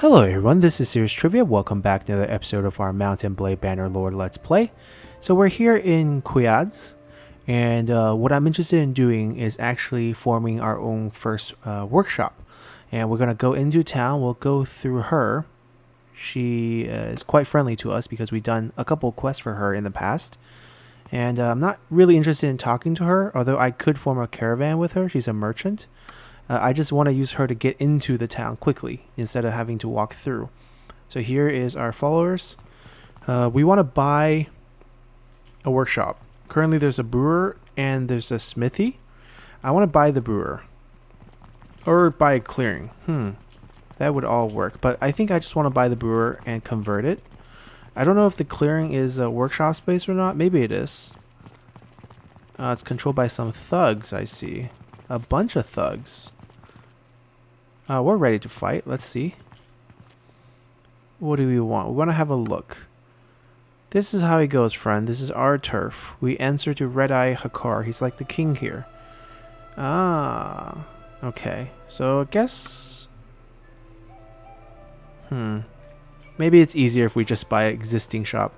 Hello everyone, this is Serious Trivia. Welcome back to another episode of our Mount&Blade Bannerlord Let's Play. So we're here in Quyads, and what I'm interested in doing is actually forming our own first workshop. And we're going to go into town, we'll go through her. She is quite friendly to us because we've done a couple quests for her in the past. And I'm not really interested in talking to her, although I could form a caravan with her. She's a merchant. I just want to use her to get into the town quickly instead of having to walk through. So here is our followers. We want to buy a workshop. Currently there's a brewer and there's a smithy. I want to buy the brewer. Or buy a clearing. That would all work. But I think I just want to buy the brewer and convert it. I don't know if the clearing is a workshop space or not. Maybe it is. It's controlled by some thugs, I see. A bunch of thugs. We're ready to fight. Let's see. What do we want? We want to have a look. This is how it goes, friend. This is our turf. We answer to Red-Eye Hakar. He's like the king here. Ah. Okay. So I guess... Maybe it's easier if we just buy an existing shop.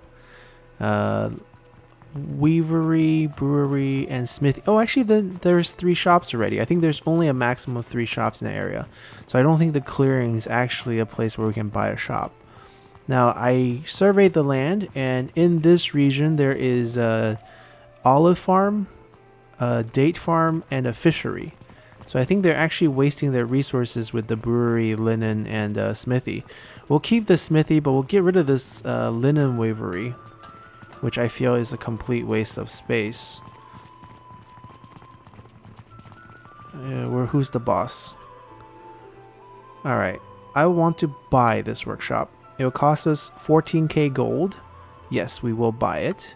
Weavery, brewery, and smithy. Oh, actually, there's 3 shops already. I think there's only a maximum of 3 shops in the area. So I don't think the clearing is actually a place where we can buy a shop. Now, I surveyed the land, and in this region, there is a olive farm, a date farm, and a fishery. So I think they're actually wasting their resources with the brewery, linen, and smithy. We'll keep the smithy, but we'll get rid of this linen wavery, which I feel is a complete waste of space. Who's the boss? Alright, I want to buy this workshop. It will cost us 14k gold. Yes, we will buy it.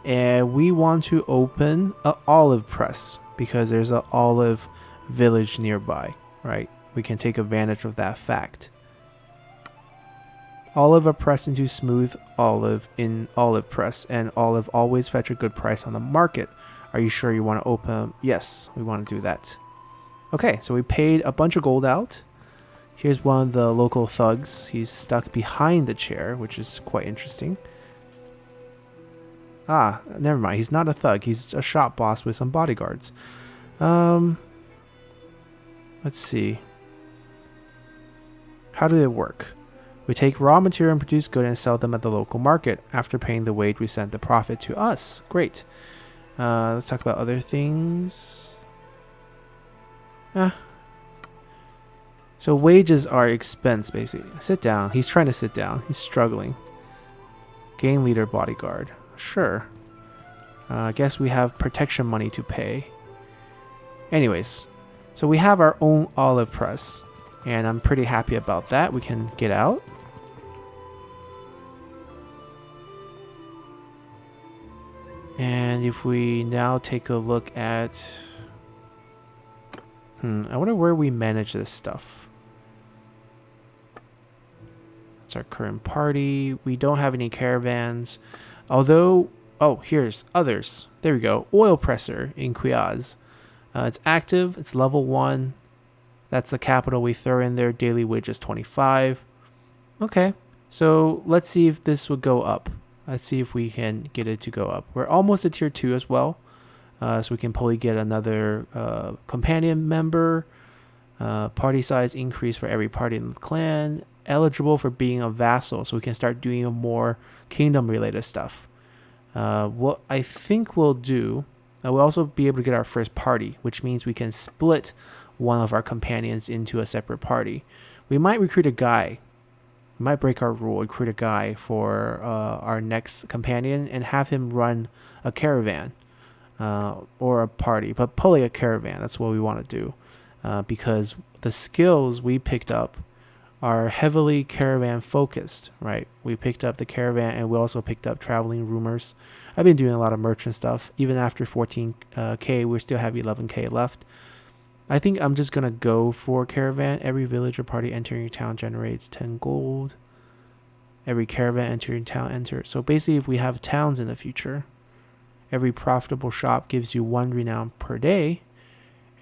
And we want to open an olive press because there's an olive village nearby, right? We can take advantage of that fact. Olive are pressed into smooth olive in olive press, and olive always fetch a good price on the market. Are you sure you want to open? Yes, we want to do that. Okay, so we paid a bunch of gold out. Here's one of the local thugs. He's stuck behind the chair, which is quite interesting. Ah, never mind. He's not a thug. He's a shop boss with some bodyguards. Let's see. How do they work? We take raw material and produce goods and sell them at the local market. After paying the wage, we send the profit to us. Great. Let's talk about other things. So wages are expense, basically. Sit down. He's trying to sit down. He's struggling. Gang leader bodyguard. Sure. I guess we have protection money to pay. Anyways, so we have our own olive press. And I'm pretty happy about that. We can get out. And if we now take a look at... I wonder where we manage this stuff. That's our current party. We don't have any caravans. Although... Oh, here's others. There we go. Oil presser in Quyads. It's active. It's level 1. That's the capital we throw in there. Daily wage is 25. Okay. So let's see if this would go up. Let's see if we can get it to go up. We're almost at tier 2 as well. So we can probably get another companion member. Party size increase for every party in the clan. Eligible for being a vassal. So we can start doing more kingdom related stuff. What I think we'll do, we'll also be able to get our first party, which means we can split one of our companions into a separate party. We might recruit a guy. We might break our rule, recruit a guy for our next companion and have him run a caravan or a party, but probably a caravan. That's what we want to do because the skills we picked up are heavily caravan focused, right? We picked up the caravan and we also picked up traveling rumors. I've been doing a lot of merchant stuff. Even after 14k, we still have 11k left. I think I'm just going to go for caravan. Every village or party entering your town generates 10 gold. Every caravan entering town enters. So basically, if we have towns in the future, every profitable shop gives you 1 renown per day.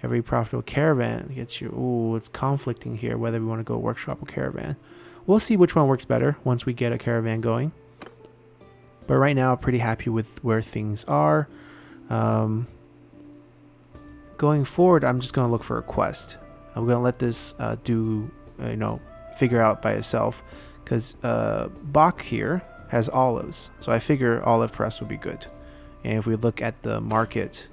Every profitable caravan gets you... Ooh, it's conflicting here whether we want to go workshop or caravan. We'll see which one works better once we get a caravan going. But right now, I'm pretty happy with where things are. Going forward, I'm just going to look for a quest. I'm going to let this figure out by itself. Because Bach here has olives. So I figure olive press would be good. And if we look at the market,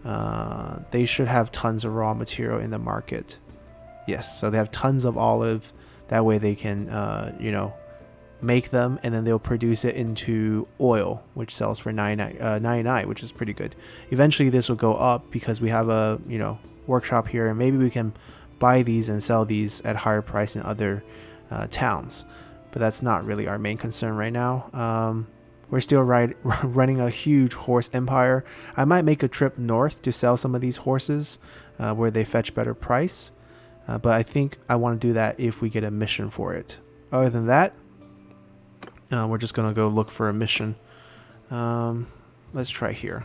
they should have tons of raw material in the market. Yes, so they have tons of olive. That way they can, make them, and then they'll produce it into oil, which sells for 99, which is pretty good. Eventually this will go up because we have a, workshop here, and maybe we can buy these and sell these at higher price in other towns. But that's not really our main concern right now. We're still running a huge horse empire. I might make a trip north to sell some of these horses where they fetch better price. But I think I want to do that if we get a mission for it. Other than that, we're just going to go look for a mission. Let's try here.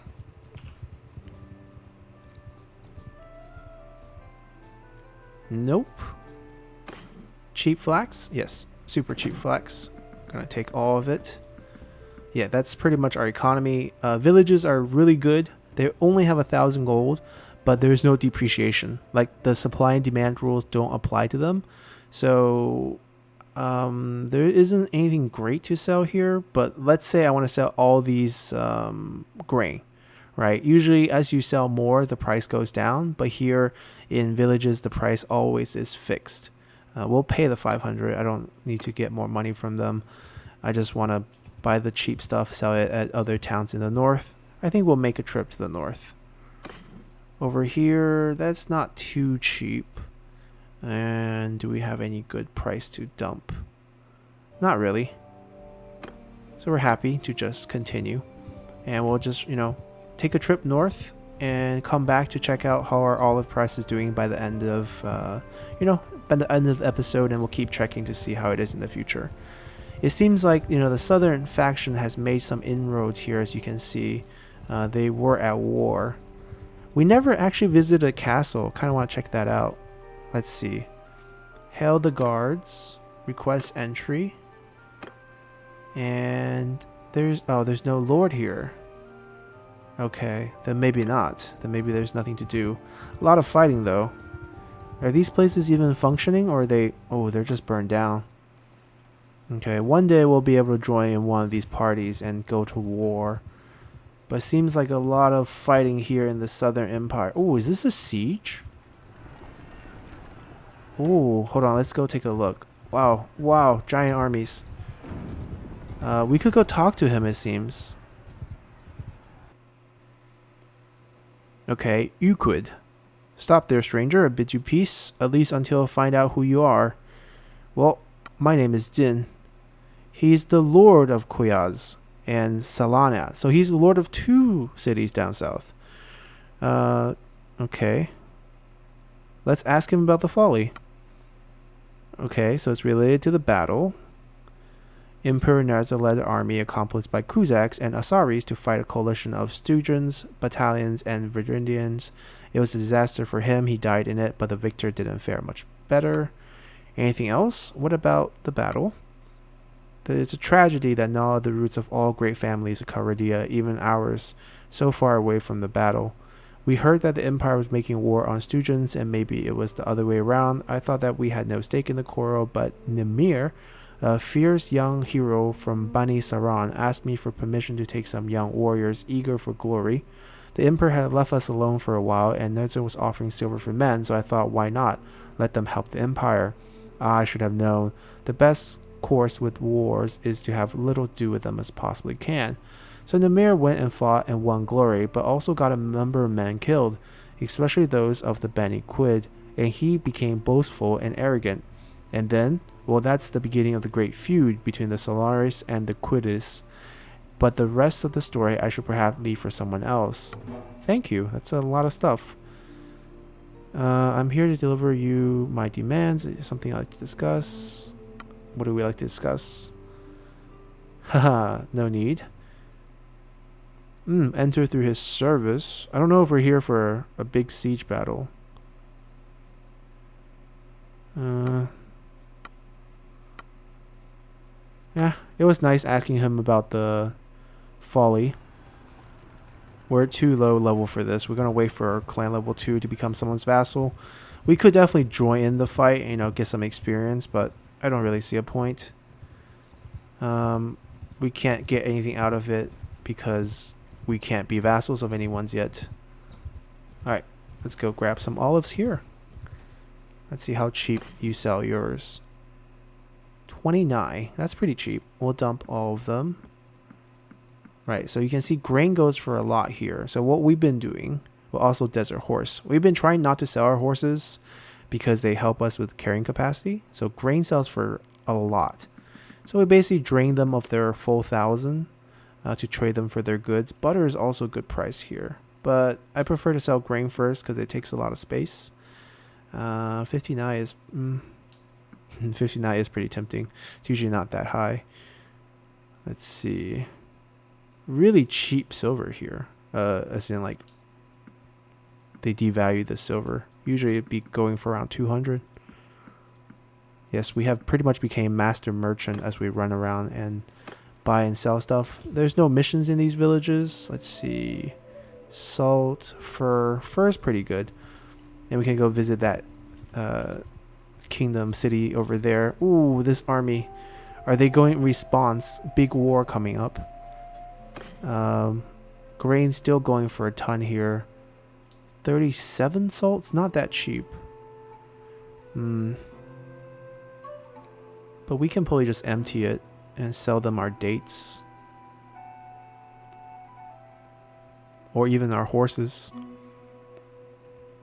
Nope. Cheap flax? Yes. Super cheap flax. Gonna take all of it. Yeah, that's pretty much our economy. Villages are really good. They only have 1,000 gold, but there's no depreciation. Like, the supply and demand rules don't apply to them. So there isn't anything great to sell here, but let's say I want to sell all these grain, right? Usually as you sell more, the price goes down, but here in villages, the price always is fixed. We'll pay the 500. I don't need to get more money from them. I just want to buy the cheap stuff, sell it at other towns in the north. I think we'll make a trip to the north. Over here, that's not too cheap. And do we have any good price to dump? Not really. So we're happy to just continue. And we'll just, take a trip north and come back to check out how our olive price is doing by the end of, by the end of the episode, and we'll keep checking to see how it is in the future. It seems like, the southern faction has made some inroads here, as you can see. They were at war. We never actually visited a castle. Kind of want to check that out. Let's see. Hail the guards. Request entry. And there's no lord here. Okay, then maybe not. Then maybe there's nothing to do. A lot of fighting though. Are these places even functioning, or are they... Oh, they're just burned down. Okay, one day we'll be able to join in one of these parties and go to war. But it seems like a lot of fighting here in the Southern Empire. Oh, is this a siege? Oh, hold on, let's go take a look. Wow, giant armies. We could go talk to him, it seems. Okay, you could. Stop there, stranger. I bid you peace, at least until I find out who you are. Well, my name is Din. He's the Lord of Quyaz and Salana. So he's the Lord of 2 cities down south. Okay. Let's ask him about the folly. Okay, so it's related to the battle. Emperor Nerza led an army accomplished by Kuzaks and Asaris to fight a coalition of Stujans, battalions, and Virindians. It was a disaster for him. He died in it, but the victor didn't fare much better. Anything else? What about the battle? It's a tragedy that gnawed the roots of all great families of Karadia, even ours, so far away from the battle. We heard that the Empire was making war on Stujans, and maybe it was the other way around. I thought that we had no stake in the quarrel, but Nimir, a fierce young hero from Bani Saran, asked me for permission to take some young warriors eager for glory. The Emperor had left us alone for a while, and Nerza was offering silver for men, so I thought, why not? Let them help the Empire. I should have known. The best course with wars is to have little to do with them as possibly can. So Nimir went and fought and won glory, but also got a number of men killed, especially those of the Beni Quid, and he became boastful and arrogant. And then, well, that's the beginning of the great feud between the Solaris and the Quidis. But the rest of the story I should perhaps leave for someone else. Thank you, that's a lot of stuff. I'm here to deliver you my demands. Something I'd like to discuss. What do we like to discuss? Haha, no need. Enter through his service. I don't know if we're here for a big siege battle. Yeah, it was nice asking him about the folly. We're too low level for this. We're going to wait for our clan level 2 to become someone's vassal. We could definitely join in the fight and, get some experience, but I don't really see a point. We can't get anything out of it because we can't be vassals of anyone's yet. Alright, let's go grab some olives here. Let's see how cheap you sell yours. 29. That's pretty cheap. We'll dump all of them. Right, so you can see grain goes for a lot here. So what we've been doing, well, also desert horse. We've been trying not to sell our horses because they help us with carrying capacity. So grain sells for a lot. So we basically drain them of their full 1,000 to trade them for their goods. Butter is also a good price here. But I prefer to sell grain first because it takes a lot of space. 59 is 59 is pretty tempting. It's usually not that high. Let's see. Really cheap silver here. As in, like, they devalue the silver. Usually it'd be going for around 200. Yes, we have pretty much became master merchant as we run around and buy and sell stuff. There's no missions in these villages. Let's see. Salt, fur. Fur is pretty good. And we can go visit that kingdom city over there. Ooh, this army. Are they going response? Big war coming up. Grain still going for a ton here. 37 salts? Not that cheap. But we can probably just empty it and sell them our dates. Or even our horses.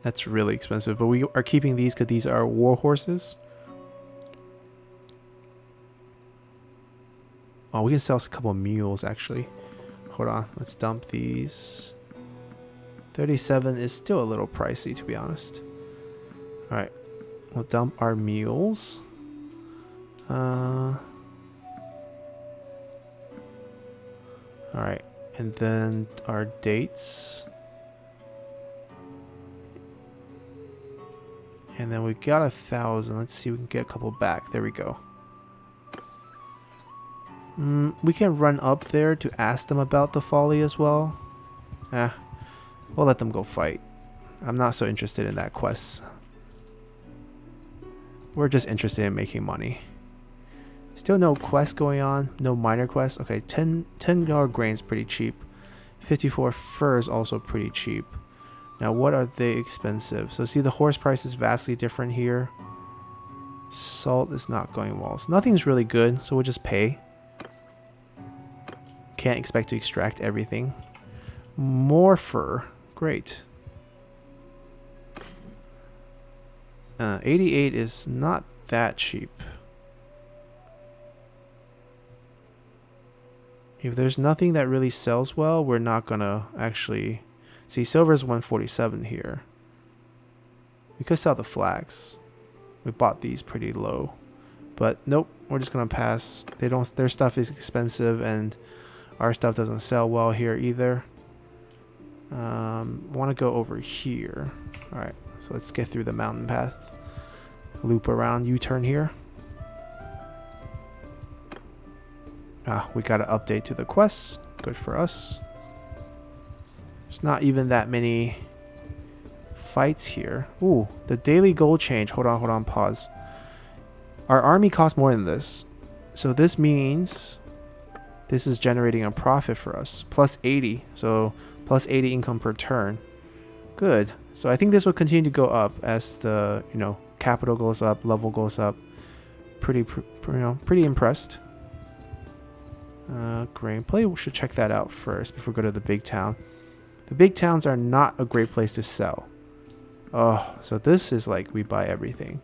That's really expensive. But we are keeping these because these are war horses. Oh, we can sell us a couple of mules actually. Hold on. Let's dump these. 37 is still a little pricey, to be honest. Alright. We'll dump our mules. Alright. And then our dates. And then we got 1,000. Let's see if we can get a couple back. There we go. We can run up there to ask them about the folly as well. We'll let them go fight. I'm not so interested in that quest. We're just interested in making money. Still no quest going on. No minor quests. Okay, 10 yard grain is pretty cheap. 54 fur is also pretty cheap. Now what are they expensive? So see, the horse price is vastly different here. Salt is not going well. So nothing's really good, so we'll just pay. Can't expect to extract everything. More fur. Great. 88 is not that cheap. If there's nothing that really sells well, we're not gonna actually... See, silver is 147 here. We could sell the flax. We bought these pretty low. But nope, we're just gonna pass. Their stuff is expensive and our stuff doesn't sell well here either. Want to go over here. Alright, so let's get through the mountain path. Loop around, U-turn here. We got an update to the quests. Good for us. There's not even that many fights here. Ooh, the daily gold change. Hold on, pause. Our army costs more than this. So this means this is generating a profit for us. Plus 80. So plus 80 income per turn. Good. So I think this will continue to go up as the, capital goes up, level goes up. Pretty impressed. Grain. Probably we should check that out first before we go to the big town. The big towns are not a great place to sell. Oh, so this is like we buy everything.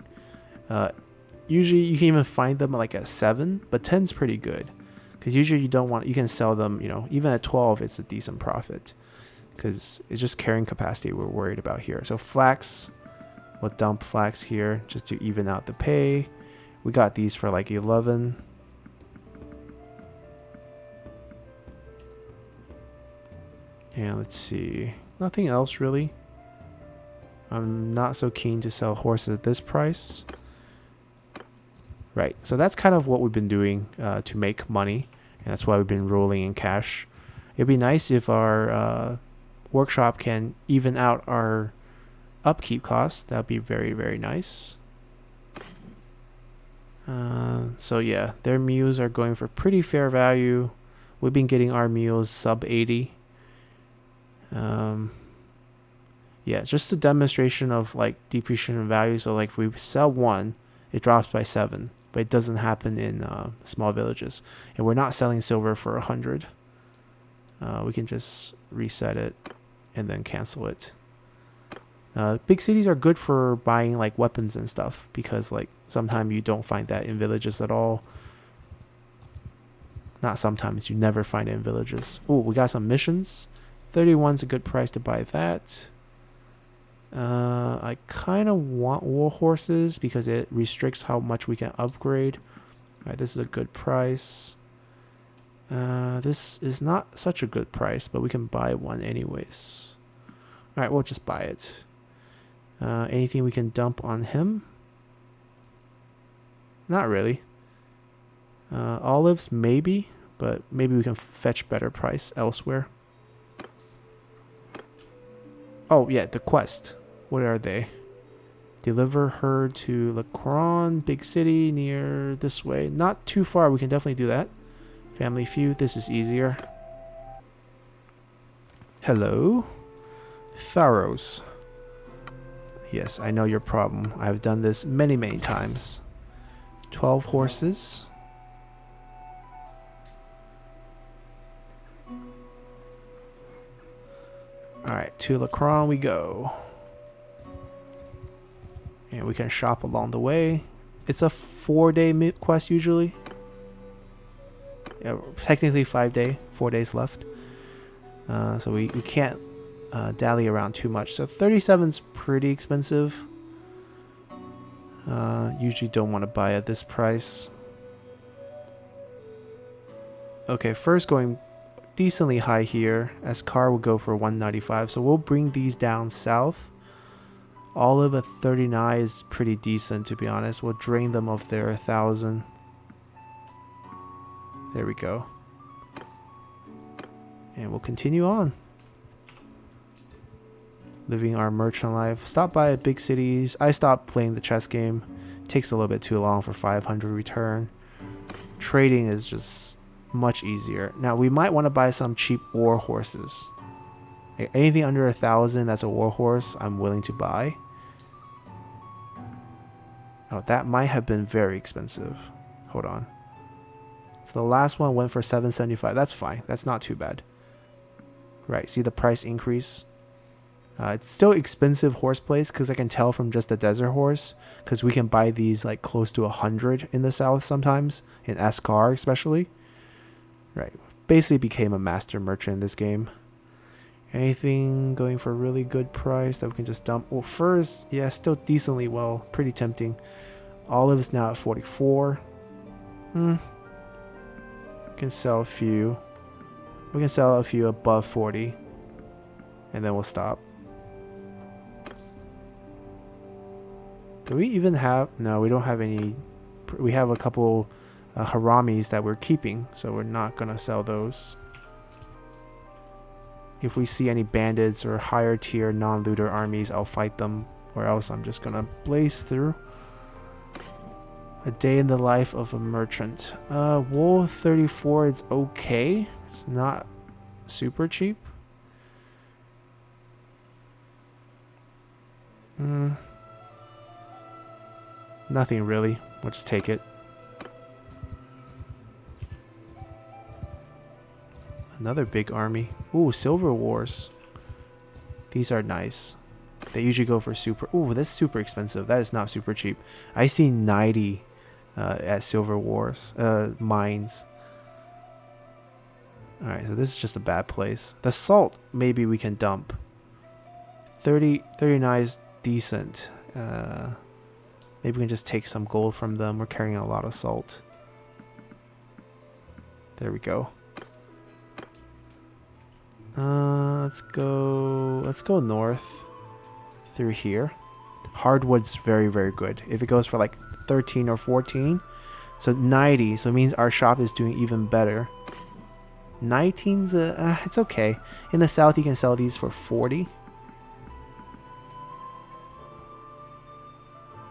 Usually you can even find them like at 7, but 10's pretty good. Because usually you can sell them, even at 12 it's a decent profit. Because it's just carrying capacity we're worried about here. So flax, we'll dump flax here just to even out the pay. We got these for like 11. And let's see. Nothing else really. I'm not so keen to sell horses at this price. Right, so that's kind of what we've been doing to make money, and that's why we've been rolling in cash. It'd be nice if our workshop can even out our upkeep costs. That'd be very, very nice. So yeah, their mules are going for pretty fair value. We've been getting our mules sub 80. Yeah, just a demonstration of like depreciation in value. So like if we sell one, it drops by 7, but it doesn't happen in small villages. And we're not selling silver for 100. We can just reset it and then cancel it. Big cities are good for buying like weapons and stuff, because like sometimes you don't find that in villages at all. Not sometimes, you never find it in villages. Oh, we got some missions. 31's a good price to buy that. I kind of want war horses because it restricts how much we can upgrade. Alright, this is a good price. This is not such a good price, but we can buy one anyways. Alright, we'll just buy it. Anything we can dump on him? Not really. Olives, maybe, but maybe we can fetch better price elsewhere. Oh, yeah, the quest. What are they? Deliver her to Lacron, big city near this way. Not too far, we can definitely do that. Family feud, this is easier. Hello? Tharos. Yes, I know your problem. I've done this many, many times. 12 horses. Alright, to Lacron we go. And we can shop along the way. It's a 4-day quest usually. Yeah, technically 5-day, 4 days left. So we can't dally around too much. So 37's pretty expensive. Usually don't want to buy at this price. Okay, first going decently high here, as car will go for 195. So we'll bring these down south. Olive at 39 is pretty decent, to be honest. We'll drain them of their 1,000. There we go. And we'll continue on. Living our merchant life. Stop by at big cities. I stopped playing the chess game. It takes a little bit too long for 500 return. Trading is just much easier. Now we might want to buy some cheap war horses. Like anything under 1,000 that's a war horse, I'm willing to buy. Oh, that might have been very expensive. Hold on. So the last one went for 775. That's fine. That's not too bad. Right, see the price increase? It's still expensive horse place because I can tell from just the desert horse, because we can buy these like close to 100 in the south sometimes, in Ascar especially. Right, basically became a master merchant in this game. Anything going for a really good price that we can just dump? Well, furs, yeah, still decently well, pretty tempting. Olives now at 44. We can sell a few. We can sell a few above 40, and then we'll stop. Do we even have... No, we don't have any... We have a couple haramis that we're keeping, so we're not going to sell those. If we see any bandits or higher tier non-looter armies, I'll fight them, or else I'm just going to blaze through. A day in the life of a merchant. Wool 34 is okay. It's not super cheap. Nothing really. We'll just take it. Another big army. Ooh, Silver Wars. These are nice. They usually go for super... Ooh, that's super expensive. That is not super cheap. I see 90 at Silver Wars. Mines. Alright, so this is just a bad place. The salt, maybe we can dump. 39 is decent. Maybe we can just take some gold from them. We're carrying a lot of salt. There we go. Let's go north through here. Hardwood's very, very good. If it goes for like 13 or 14, So 90, so it means our shop is doing even better. 19's it's okay. In the south you can sell these for 40.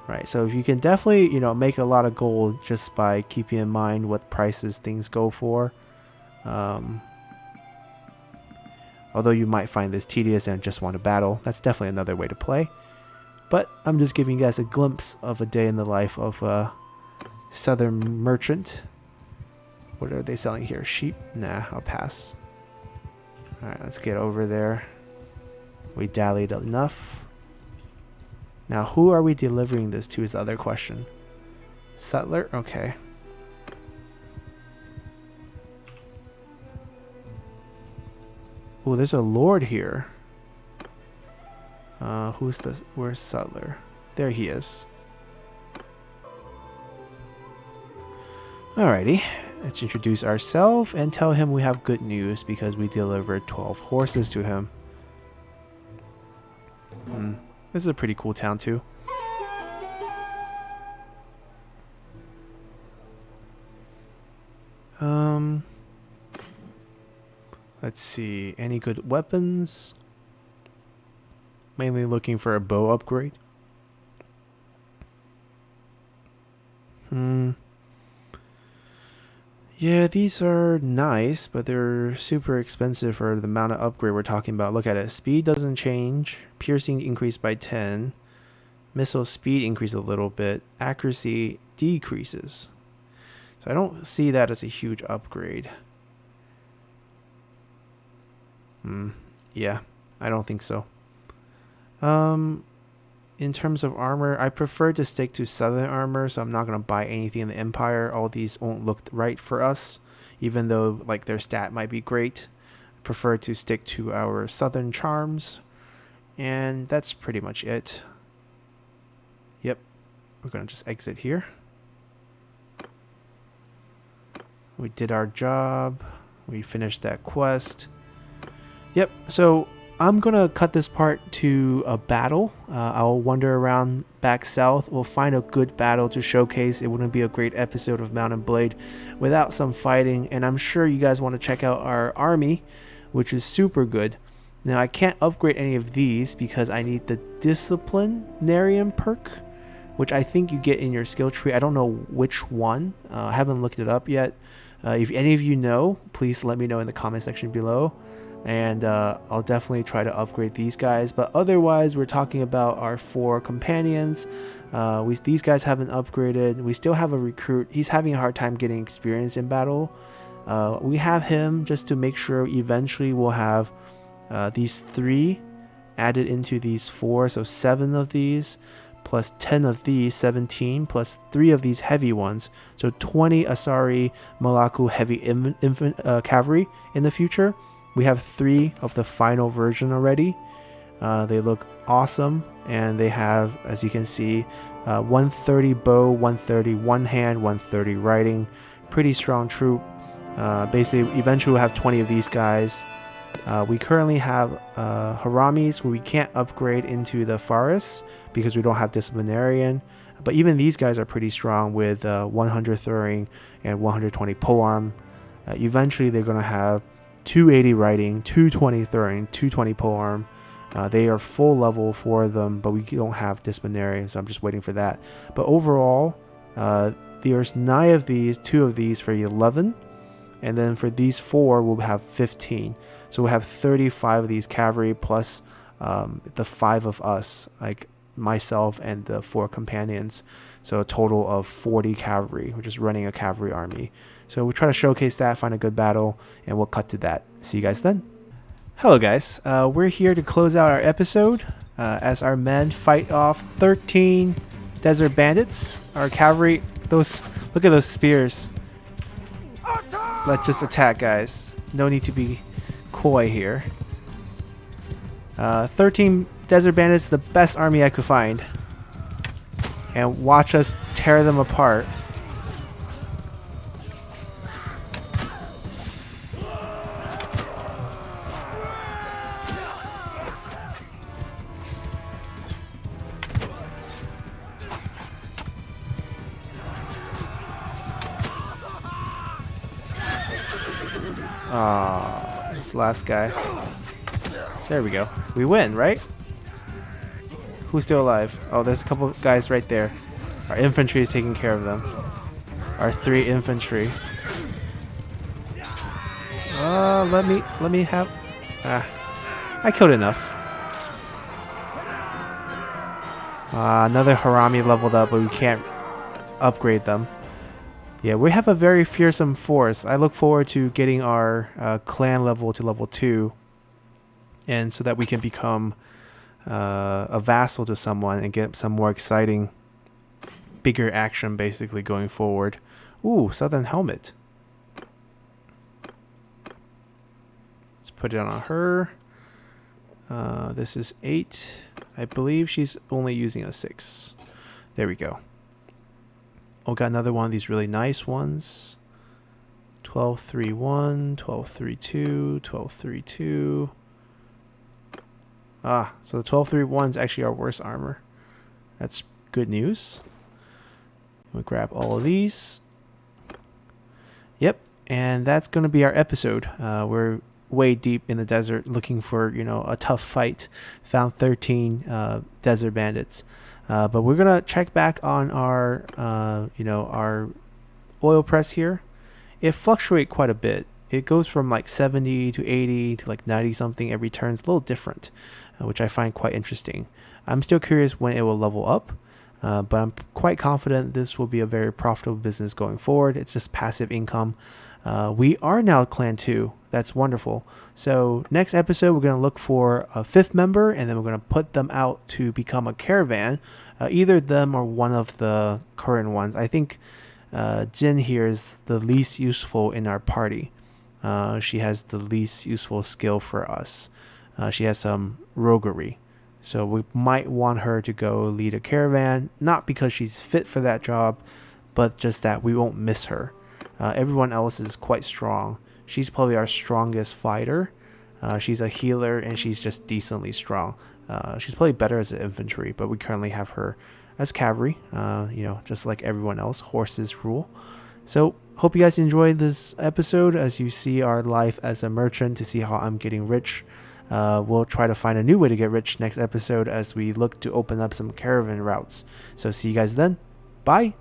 Right, so if you can definitely, you know, make a lot of gold just by keeping in mind what prices things go for. Although you might find this tedious and just want to battle, that's definitely another way to play. But I'm just giving you guys a glimpse of a day in the life of a southern merchant. What are they selling here? Sheep? Nah, I'll pass. Alright, let's get over there. We dallied enough. Now, who are we delivering this to is the other question. Settler? Okay. Oh, there's a lord here. Who's this? Where's Settler? There he is. Alrighty. Let's introduce ourselves and tell him we have good news because we delivered 12 horses to him. This is a pretty cool town too. Let's see. Any good weapons? Mainly looking for a bow upgrade. Yeah, these are nice, but they're super expensive for the amount of upgrade we're talking about. Look at it. Speed doesn't change. Piercing increased by 10. Missile speed increased a little bit. Accuracy decreases. So I don't see that as a huge upgrade. Yeah, I don't think so. In terms of armor, I prefer to stick to southern armor, so I'm not going to buy anything in the Empire. All these won't look right for us, even though like their stat might be great. I prefer to stick to our southern charms, and that's pretty much it. Yep, we're going to just exit here. We did our job. We finished that quest. Yep, so I'm going to cut this part to a battle. I'll wander around back south. We'll find a good battle to showcase. It wouldn't be a great episode of Mount&Blade without some fighting. And I'm sure you guys want to check out our army, which is super good. Now, I can't upgrade any of these because I need the Disciplinarian perk, which I think you get in your skill tree. I don't know which one. I haven't looked it up yet. If any of you know, please let me know in the comment section below. And I'll definitely try to upgrade these guys. But otherwise, we're talking about our 4 companions. These guys haven't upgraded. We still have a recruit. He's having a hard time getting experience in battle. We have him just to make sure eventually we'll have these 3 added into these 4. So 7 of these plus 10 of these, 17, plus 3 of these heavy ones. So 20 Asari Malaku heavy cavalry in the future. We have 3 of the final version already. They look awesome, and they have, as you can see, 130 bow, 130 one hand, 130 riding. Pretty strong troop. Basically, eventually we'll have 20 of these guys. We currently have Haramis who we can't upgrade into the Forest because we don't have Disciplinarian. But even these guys are pretty strong with 100 throwing and 120 polearm. Eventually they're going to have 280 riding, 220 throwing, 220 polearm. They are full level for them, but we don't have Disciplinarian, so I'm just waiting for that. But overall, there's 9 of these, 2 of these for 11. And then for these 4, we'll have 15. So we'll have 35 of these cavalry plus the 5 of us, like myself and the 4 companions. So a total of 40 cavalry. We're just running a cavalry army. So we'll try to showcase that, find a good battle, and we'll cut to that. See you guys then. Hello guys, we're here to close out our episode as our men fight off 13 desert bandits. Our cavalry, look at those spears. Let's just attack, guys. No need to be coy here. 13 desert bandits, the best army I could find. And watch us tear them apart. Ah, this last guy. There we go. We win, right? Who's still alive? Oh, there's a couple guys right there. Our infantry is taking care of them. Our 3 infantry. Let me have. Ah, I killed enough. Another Harami leveled up, but we can't upgrade them. Yeah, we have a very fearsome force. I look forward to getting our clan level to level 2, and so that we can become a vassal to someone and get some more exciting, bigger action basically going forward. Ooh, Southern Helmet. Let's put it on her. This is 8. I believe she's only using a 6. There we go. Oh, got another one of these really nice ones. 1231, 1232, 1232. Ah, so the 1231 is actually our worst armor. That's good news. We'll grab all of these. Yep, and that's going to be our episode. We're way deep in the desert looking for, a tough fight. Found 13 desert bandits. But we're going to check back on our, our oil press here. It fluctuates quite a bit. It goes from like 70 to 80 to like 90 something every turn. It's a little different, which I find quite interesting. I'm still curious when it will level up. But I'm quite confident this will be a very profitable business going forward. It's just passive income. We are now Clan 2. That's wonderful. So next episode, we're going to look for a 5th member, and then we're going to put them out to become a caravan. Either them or one of the current ones. I think Jin here is the least useful in our party. She has the least useful skill for us. She has some roguery. So we might want her to go lead a caravan, not because she's fit for that job, but just that we won't miss her. Everyone else is quite strong. She's probably our strongest fighter. She's a healer, and she's just decently strong. She's probably better as an infantry, but we currently have her as cavalry, just like everyone else. Horses rule. So hope you guys enjoyed this episode as you see our life as a merchant to see how I'm getting rich. We'll try to find a new way to get rich next episode as we look to open up some caravan routes. So see you guys then. Bye.